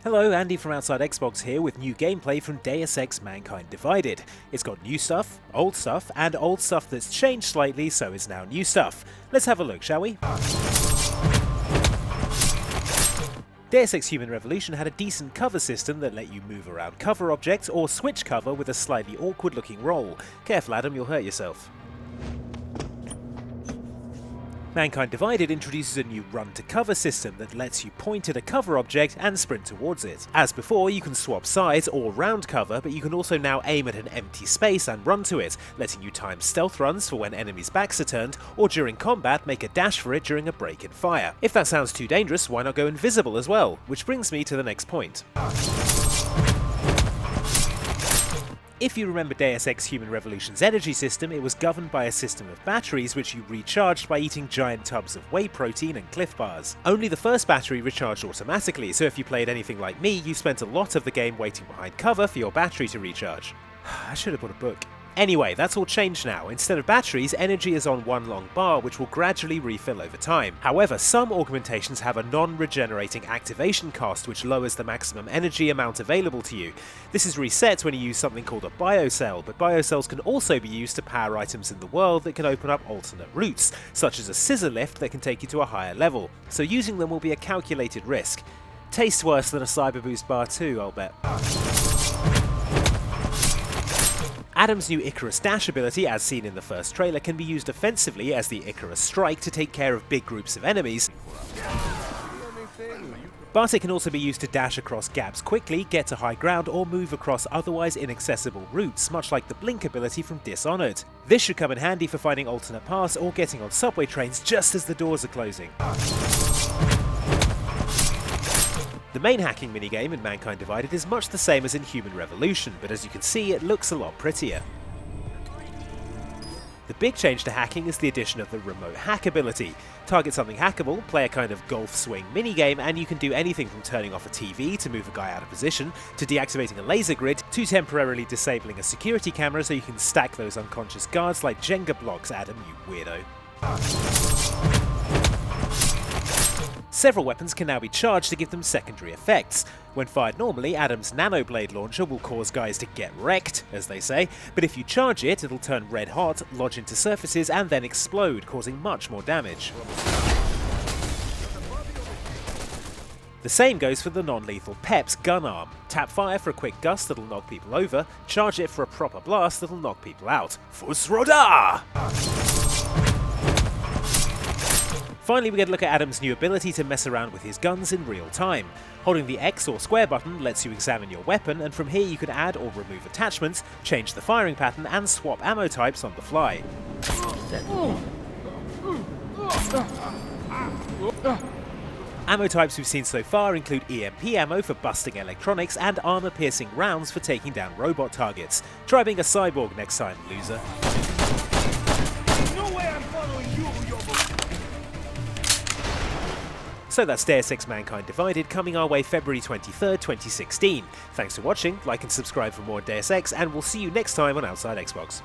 Hello, Andy from Outside Xbox here with new gameplay from Deus Ex Mankind Divided. It's got new stuff, and old stuff that's changed slightly, so is now new stuff. Let's have a look, shall we? Deus Ex Human Revolution had a decent cover system that let you move around cover objects or switch cover with a slightly awkward looking roll. Careful Adam, you'll hurt yourself. Mankind Divided introduces a new run-to-cover system that lets you point at a cover object and sprint towards it. As before, you can swap sides or round cover, but you can also now aim at an empty space and run to it, letting you time stealth runs for when enemies' backs are turned, or during combat make a dash for it during a break in fire. If that sounds too dangerous, why not go invisible as well? Which brings me to the next point. If you remember Deus Ex Human Revolution's energy system, it was governed by a system of batteries which you recharged by eating giant tubs of whey protein and Cliff Bars. Only the first battery recharged automatically, so if you played anything like me, you spent a lot of the game waiting behind cover for your battery to recharge. I should have bought a book. Anyway, that's all changed now. Instead of batteries, energy is on one long bar which will gradually refill over time. However, some augmentations have a non-regenerating activation cost which lowers the maximum energy amount available to you. This is reset when you use something called a biocell, but biocells can also be used to power items in the world that can open up alternate routes, such as a scissor lift that can take you to a higher level, so using them will be a calculated risk. Tastes worse than a Cyber Boost bar too, I'll bet. Adam's new Icarus dash ability, as seen in the first trailer, can be used offensively as the Icarus Strike to take care of big groups of enemies. But it can also be used to dash across gaps quickly, get to high ground, or move across otherwise inaccessible routes, much like the Blink ability from Dishonored. This should come in handy for finding alternate paths or getting on subway trains just as the doors are closing. The main hacking minigame in Mankind Divided is much the same as in Human Revolution, but as you can see, it looks a lot prettier. The big change to hacking is the addition of the remote hack ability. Target something hackable, play a kind of golf swing minigame, and you can do anything from turning off a TV to move a guy out of position, to deactivating a laser grid, to temporarily disabling a security camera so you can stack those unconscious guards like Jenga blocks, Adam, you weirdo. Several weapons can now be charged to give them secondary effects. When fired normally, Adam's nanoblade launcher will cause guys to get wrecked, as they say, but if you charge it, it'll turn red hot, lodge into surfaces, and then explode, causing much more damage. The same goes for the non-lethal Pep's gun arm. Tap fire for a quick gust that'll knock people over, charge it for a proper blast that'll knock people out. Fusroda! Finally, we get a look at Adam's new ability to mess around with his guns in real time. Holding the X or square button lets you examine your weapon, and from here you can add or remove attachments, change the firing pattern, and swap ammo types on the fly. Ammo types we've seen so far include EMP ammo for busting electronics and armor-piercing rounds for taking down robot targets. Try being a cyborg next time, loser. No way I'm following you, So that's Deus Ex Mankind Divided, coming our way February 23rd, 2016. Thanks for watching, like and subscribe for more Deus Ex, and we'll see you next time on Outside Xbox.